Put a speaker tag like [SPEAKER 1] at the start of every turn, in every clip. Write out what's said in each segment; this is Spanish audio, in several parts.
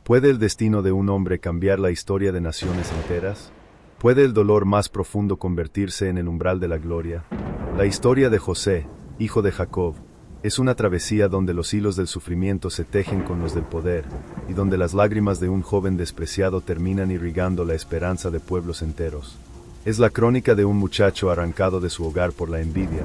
[SPEAKER 1] ¿Puede el destino de un hombre cambiar la historia de naciones enteras? ¿Puede el dolor más profundo convertirse en el umbral de la gloria? La historia de José, hijo de Jacob, es una travesía donde los hilos del sufrimiento se tejen con los del poder, y donde las lágrimas de un joven despreciado terminan irrigando la esperanza de pueblos enteros. Es la crónica de un muchacho arrancado de su hogar por la envidia,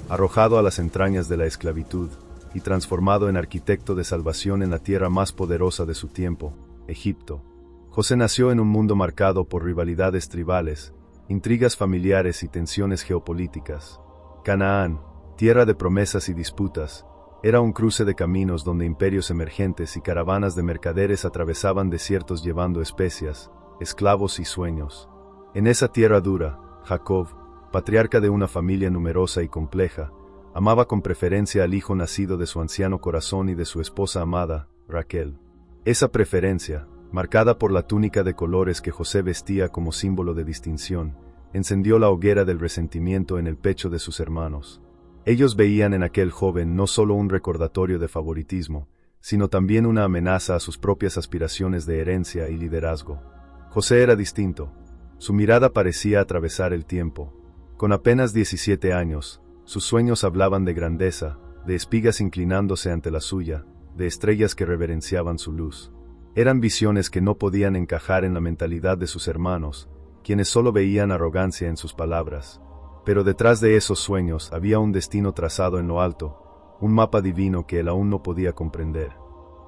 [SPEAKER 1] arrojado a las entrañas de la esclavitud, y transformado en arquitecto de salvación en la tierra más poderosa de su tiempo, Egipto. José nació en un mundo marcado por rivalidades tribales, intrigas familiares y tensiones geopolíticas. Canaán, tierra de promesas y disputas, era un cruce de caminos donde imperios emergentes y caravanas de mercaderes atravesaban desiertos llevando especias, esclavos y sueños. En esa tierra dura, Jacob, patriarca de una familia numerosa y compleja, amaba con preferencia al hijo nacido de su anciano corazón y de su esposa amada, Raquel. Esa preferencia, marcada por la túnica de colores que José vestía como símbolo de distinción, encendió la hoguera del resentimiento en el pecho de sus hermanos. Ellos veían en aquel joven no solo un recordatorio de favoritismo, sino también una amenaza a sus propias aspiraciones de herencia y liderazgo. José era distinto. Su mirada parecía atravesar el tiempo. Con apenas 17 años, sus sueños hablaban de grandeza, de espigas inclinándose ante la suya, de estrellas que reverenciaban su luz. Eran visiones que no podían encajar en la mentalidad de sus hermanos, quienes solo veían arrogancia en sus palabras. Pero detrás de esos sueños había un destino trazado en lo alto, un mapa divino que él aún no podía comprender.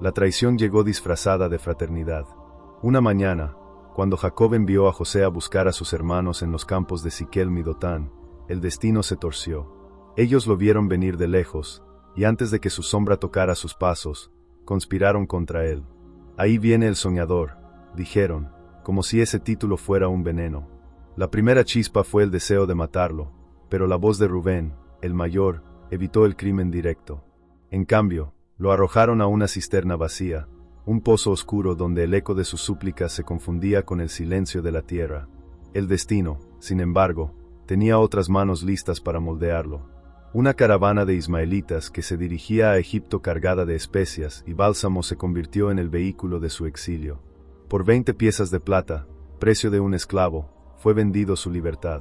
[SPEAKER 1] La traición llegó disfrazada de fraternidad. Una mañana, cuando Jacob envió a José a buscar a sus hermanos en los campos de Siquem y Dotán, el destino se torció. Ellos lo vieron venir de lejos, y antes de que su sombra tocara sus pasos, conspiraron contra él. Ahí viene el soñador, dijeron, como si ese título fuera un veneno. La primera chispa fue el deseo de matarlo, pero la voz de Rubén, el mayor, evitó el crimen directo. En cambio, lo arrojaron a una cisterna vacía, un pozo oscuro donde el eco de sus súplicas se confundía con el silencio de la tierra. El destino, sin embargo, tenía otras manos listas para moldearlo. Una caravana de ismaelitas que se dirigía a Egipto cargada de especias y bálsamo se convirtió en el vehículo de su exilio. Por 20 piezas de plata, precio de un esclavo, fue vendido su libertad.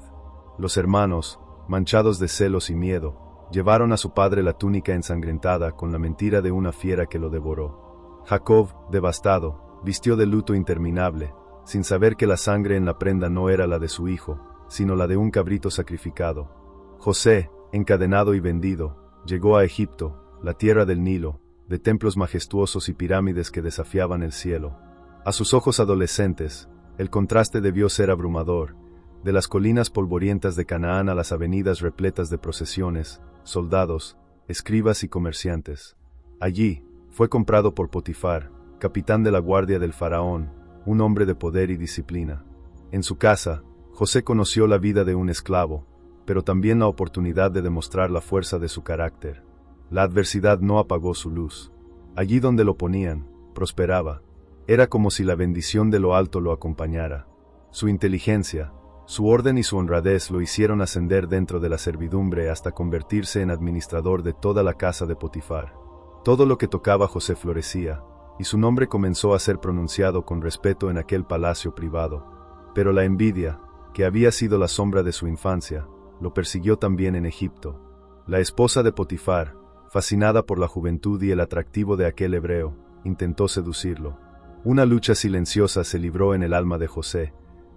[SPEAKER 1] Los hermanos, manchados de celos y miedo, llevaron a su padre la túnica ensangrentada con la mentira de una fiera que lo devoró. Jacob, devastado, vistió de luto interminable, sin saber que la sangre en la prenda no era la de su hijo, sino la de un cabrito sacrificado. José, encadenado y vendido, llegó a Egipto, la tierra del Nilo, de templos majestuosos y pirámides que desafiaban el cielo. A sus ojos adolescentes, el contraste debió ser abrumador, de las colinas polvorientas de Canaán a las avenidas repletas de procesiones, soldados, escribas y comerciantes. Allí, fue comprado por Potifar, capitán de la guardia del faraón, un hombre de poder y disciplina. En su casa, José conoció la vida de un esclavo, pero también la oportunidad de demostrar la fuerza de su carácter. La adversidad no apagó su luz. Allí donde lo ponían, prosperaba. Era como si la bendición de lo alto lo acompañara. Su inteligencia, su orden y su honradez lo hicieron ascender dentro de la servidumbre hasta convertirse en administrador de toda la casa de Potifar. Todo lo que tocaba José florecía, y su nombre comenzó a ser pronunciado con respeto en aquel palacio privado. Pero la envidia, que había sido la sombra de su infancia, lo persiguió también en Egipto. La esposa de Potifar, fascinada por la juventud y el atractivo de aquel hebreo, intentó seducirlo. Una lucha silenciosa se libró en el alma de José,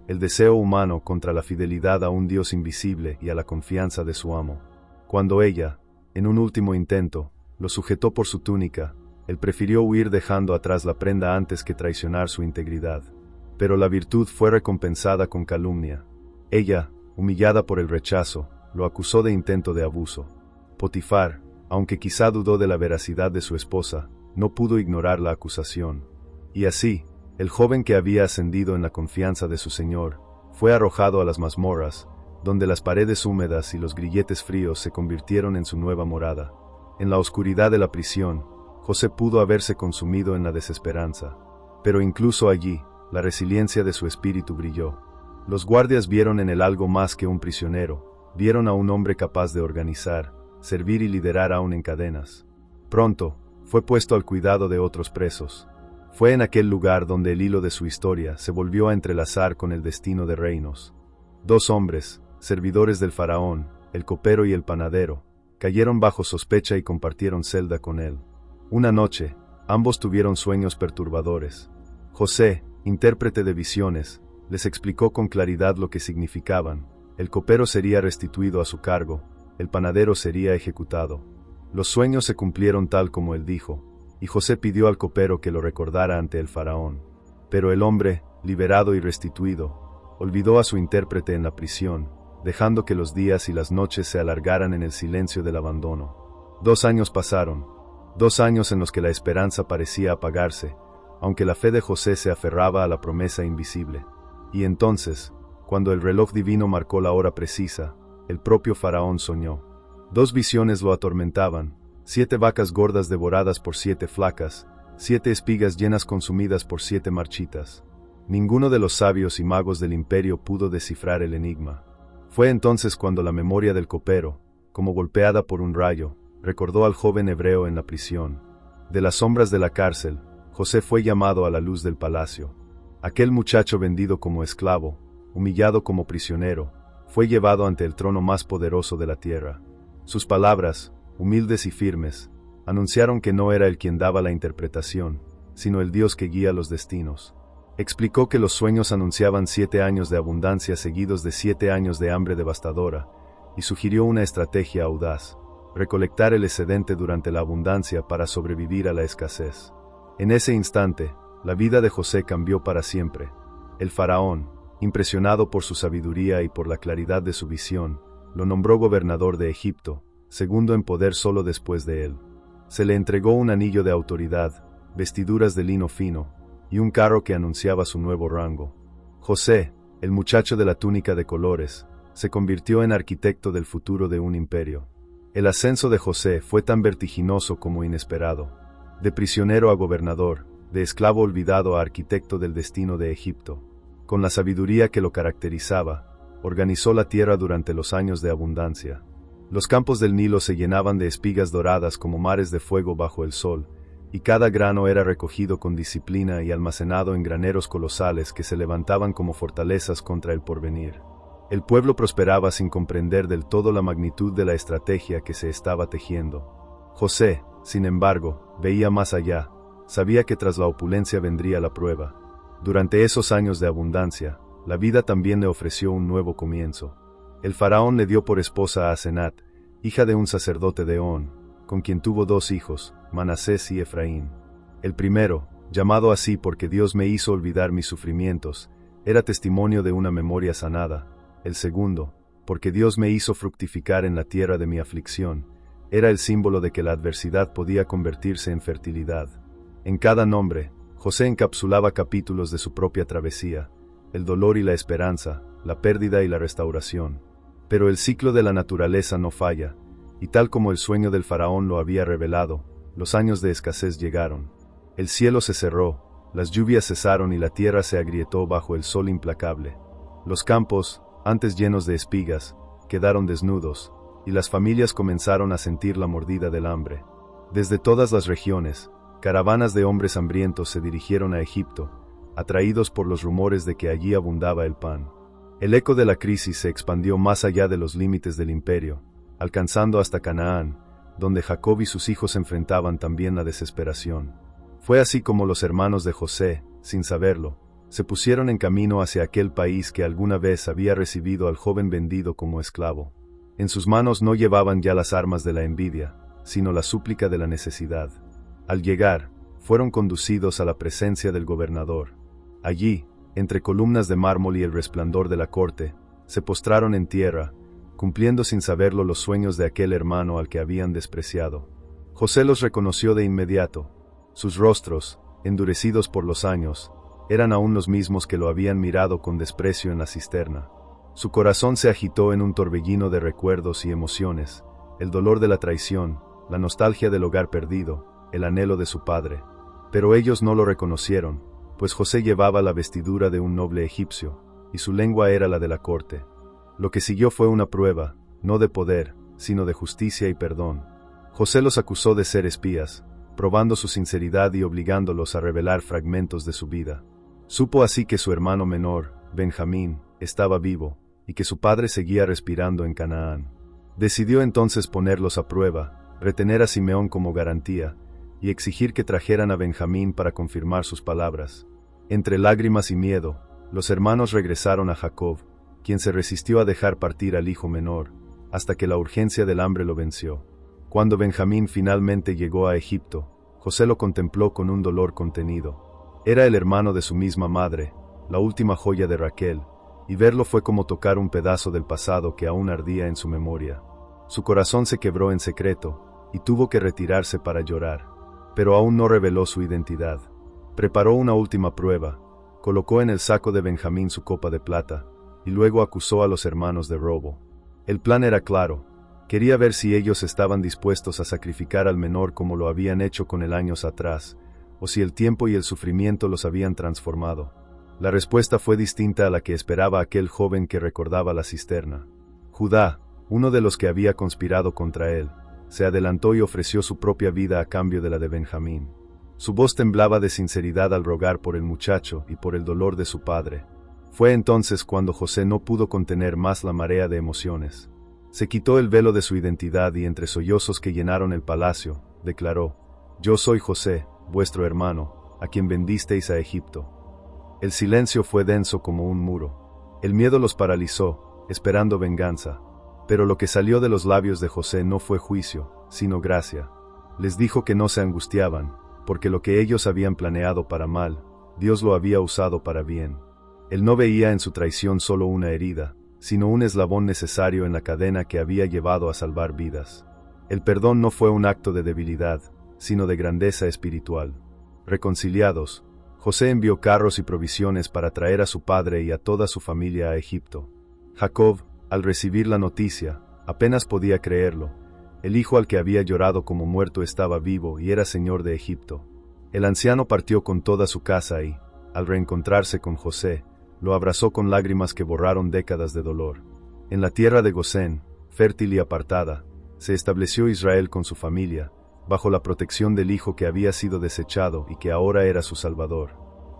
[SPEAKER 1] el deseo humano contra la fidelidad a un Dios invisible y a la confianza de su amo. Cuando ella, en un último intento, lo sujetó por su túnica, él prefirió huir dejando atrás la prenda antes que traicionar su integridad. Pero la virtud fue recompensada con calumnia. Ella, humillada por el rechazo, lo acusó de intento de abuso. Potifar, aunque quizá dudó de la veracidad de su esposa, no pudo ignorar la acusación. Y así, el joven que había ascendido en la confianza de su señor, fue arrojado a las mazmorras, donde las paredes húmedas y los grilletes fríos se convirtieron en su nueva morada. En la oscuridad de la prisión, José pudo haberse consumido en la desesperanza. Pero incluso allí, la resiliencia de su espíritu brilló. Los guardias vieron en él algo más que un prisionero, vieron a un hombre capaz de organizar, servir y liderar aún en cadenas. Pronto, fue puesto al cuidado de otros presos. Fue en aquel lugar donde el hilo de su historia se volvió a entrelazar con el destino de reinos. Dos hombres, servidores del faraón, el copero y el panadero, cayeron bajo sospecha y compartieron celda con él. Una noche, ambos tuvieron sueños perturbadores. José, intérprete de visiones, les explicó con claridad lo que significaban. El copero sería restituido a su cargo, el panadero sería ejecutado. Los sueños se cumplieron tal como él dijo, y José pidió al copero que lo recordara ante el faraón. Pero el hombre, liberado y restituido, olvidó a su intérprete en la prisión, dejando que los días y las noches se alargaran en el silencio del abandono. 2 años pasaron, 2 años en los que la esperanza parecía apagarse, aunque la fe de José se aferraba a la promesa invisible. Y entonces, cuando el reloj divino marcó la hora precisa, el propio faraón soñó. 2 visiones lo atormentaban: 7 vacas gordas devoradas por 7 flacas, 7 espigas llenas consumidas por 7 marchitas. Ninguno de los sabios y magos del imperio pudo descifrar el enigma. Fue entonces cuando la memoria del copero, como golpeada por un rayo, recordó al joven hebreo en la prisión. De las sombras de la cárcel, José fue llamado a la luz del palacio. Aquel muchacho vendido como esclavo, humillado como prisionero, fue llevado ante el trono más poderoso de la tierra. Sus palabras, humildes y firmes, anunciaron que no era él quien daba la interpretación, sino el Dios que guía los destinos. Explicó que los sueños anunciaban 7 años de abundancia seguidos de 7 años de hambre devastadora, y sugirió una estrategia audaz: recolectar el excedente durante la abundancia para sobrevivir a la escasez. En ese instante, la vida de José cambió para siempre. El faraón, impresionado por su sabiduría y por la claridad de su visión, lo nombró gobernador de Egipto, segundo en poder solo después de él. Se le entregó un anillo de autoridad, vestiduras de lino fino, y un carro que anunciaba su nuevo rango. José, el muchacho de la túnica de colores, se convirtió en arquitecto del futuro de un imperio. El ascenso de José fue tan vertiginoso como inesperado. De prisionero a gobernador, de esclavo olvidado a arquitecto del destino de Egipto. Con la sabiduría que lo caracterizaba, organizó la tierra durante los años de abundancia. Los campos del Nilo se llenaban de espigas doradas como mares de fuego bajo el sol, y cada grano era recogido con disciplina y almacenado en graneros colosales que se levantaban como fortalezas contra el porvenir. El pueblo prosperaba sin comprender del todo la magnitud de la estrategia que se estaba tejiendo. José, sin embargo, veía más allá, sabía que tras la opulencia vendría la prueba. Durante esos años de abundancia, la vida también le ofreció un nuevo comienzo. El faraón le dio por esposa a Asenat, hija de un sacerdote de On, con quien tuvo 2 hijos, Manasés y Efraín. El primero, llamado así porque Dios me hizo olvidar mis sufrimientos, era testimonio de una memoria sanada. El segundo, porque Dios me hizo fructificar en la tierra de mi aflicción, era el símbolo de que la adversidad podía convertirse en fertilidad. En cada nombre, José encapsulaba capítulos de su propia travesía: el dolor y la esperanza, la pérdida y la restauración. Pero el ciclo de la naturaleza no falla, y tal como el sueño del faraón lo había revelado, los años de escasez llegaron. El cielo se cerró, las lluvias cesaron y la tierra se agrietó bajo el sol implacable. Los campos, antes llenos de espigas, quedaron desnudos, y las familias comenzaron a sentir la mordida del hambre. Desde todas las regiones, caravanas de hombres hambrientos se dirigieron a Egipto, atraídos por los rumores de que allí abundaba el pan. El eco de la crisis se expandió más allá de los límites del imperio, alcanzando hasta Canaán, donde Jacob y sus hijos enfrentaban también la desesperación. Fue así como los hermanos de José, sin saberlo, se pusieron en camino hacia aquel país que alguna vez había recibido al joven vendido como esclavo. En sus manos no llevaban ya las armas de la envidia, sino la súplica de la necesidad. Al llegar, fueron conducidos a la presencia del gobernador. Allí, entre columnas de mármol y el resplandor de la corte, se postraron en tierra, cumpliendo sin saberlo los sueños de aquel hermano al que habían despreciado. José los reconoció de inmediato. Sus rostros, endurecidos por los años, eran aún los mismos que lo habían mirado con desprecio en la cisterna. Su corazón se agitó en un torbellino de recuerdos y emociones: el dolor de la traición, la nostalgia del hogar perdido, el anhelo de su padre. Pero ellos no lo reconocieron, pues José llevaba la vestidura de un noble egipcio, y su lengua era la de la corte. Lo que siguió fue una prueba, no de poder, sino de justicia y perdón. José los acusó de ser espías, probando su sinceridad y obligándolos a revelar fragmentos de su vida. Supo así que su hermano menor, Benjamín, estaba vivo, y que su padre seguía respirando en Canaán. Decidió entonces ponerlos a prueba, retener a Simeón como garantía, y exigir que trajeran a Benjamín para confirmar sus palabras. Entre lágrimas y miedo, los hermanos regresaron a Jacob, quien se resistió a dejar partir al hijo menor, hasta que la urgencia del hambre lo venció. Cuando Benjamín finalmente llegó a Egipto, José lo contempló con un dolor contenido. Era el hermano de su misma madre, la última joya de Raquel, y verlo fue como tocar un pedazo del pasado que aún ardía en su memoria. Su corazón se quebró en secreto, y tuvo que retirarse para llorar, pero aún no reveló su identidad. Preparó una última prueba, colocó en el saco de Benjamín su copa de plata, y luego acusó a los hermanos de robo. El plan era claro. Quería ver si ellos estaban dispuestos a sacrificar al menor como lo habían hecho con él años atrás, o si el tiempo y el sufrimiento los habían transformado. La respuesta fue distinta a la que esperaba aquel joven que recordaba la cisterna. Judá, uno de los que había conspirado contra él, se adelantó y ofreció su propia vida a cambio de la de Benjamín. Su voz temblaba de sinceridad al rogar por el muchacho y por el dolor de su padre. Fue entonces cuando José no pudo contener más la marea de emociones. Se quitó el velo de su identidad y entre sollozos que llenaron el palacio, declaró: «Yo soy José, vuestro hermano, a quien vendisteis a Egipto». El silencio fue denso como un muro. El miedo los paralizó, esperando venganza. Pero lo que salió de los labios de José no fue juicio, sino gracia. Les dijo que no se angustiaban, porque lo que ellos habían planeado para mal, Dios lo había usado para bien. Él no veía en su traición solo una herida, sino un eslabón necesario en la cadena que había llevado a salvar vidas. El perdón no fue un acto de debilidad, sino de grandeza espiritual. Reconciliados, José envió carros y provisiones para traer a su padre y a toda su familia a Egipto. Jacob, al recibir la noticia, apenas podía creerlo. El hijo al que había llorado como muerto estaba vivo y era señor de Egipto. El anciano partió con toda su casa y, al reencontrarse con José, lo abrazó con lágrimas que borraron décadas de dolor. En la tierra de Gosén, fértil y apartada, se estableció Israel con su familia, bajo la protección del hijo que había sido desechado y que ahora era su salvador.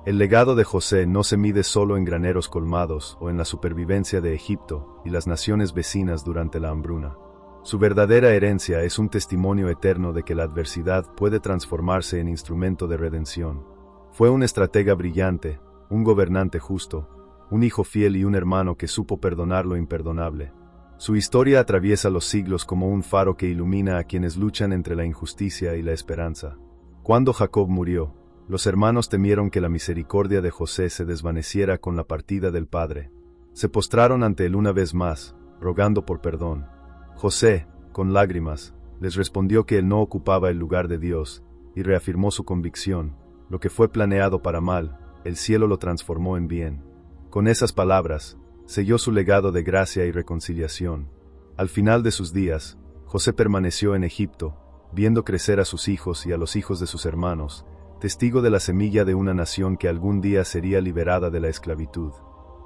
[SPEAKER 1] El legado de José no se mide solo en graneros colmados o en la supervivencia de Egipto y las naciones vecinas durante la hambruna. Su verdadera herencia es un testimonio eterno de que la adversidad puede transformarse en instrumento de redención. Fue un estratega brillante, un gobernante justo, un hijo fiel y un hermano que supo perdonar lo imperdonable. Su historia atraviesa los siglos como un faro que ilumina a quienes luchan entre la injusticia y la esperanza. Cuando Jacob murió, los hermanos temieron que la misericordia de José se desvaneciera con la partida del padre. Se postraron ante él una vez más, rogando por perdón. José, con lágrimas, les respondió que él no ocupaba el lugar de Dios, y reafirmó su convicción: lo que fue planeado para mal, el cielo lo transformó en bien. Con esas palabras, selló su legado de gracia y reconciliación. Al final de sus días, José permaneció en Egipto, viendo crecer a sus hijos y a los hijos de sus hermanos, testigo de la semilla de una nación que algún día sería liberada de la esclavitud.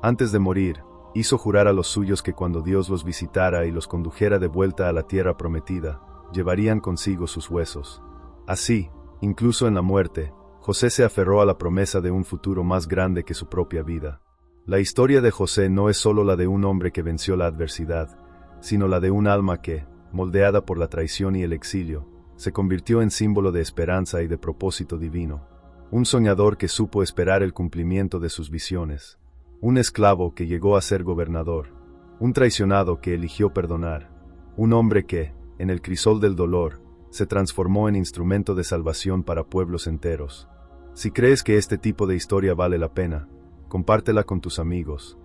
[SPEAKER 1] Antes de morir, hizo jurar a los suyos que cuando Dios los visitara y los condujera de vuelta a la tierra prometida, llevarían consigo sus huesos. Así, incluso en la muerte, José se aferró a la promesa de un futuro más grande que su propia vida. La historia de José no es solo la de un hombre que venció la adversidad, sino la de un alma que, moldeada por la traición y el exilio, se convirtió en símbolo de esperanza y de propósito divino. Un soñador que supo esperar el cumplimiento de sus visiones. Un esclavo que llegó a ser gobernador. Un traicionado que eligió perdonar. Un hombre que, en el crisol del dolor, se transformó en instrumento de salvación para pueblos enteros. Si crees que este tipo de historia vale la pena, compártela con tus amigos.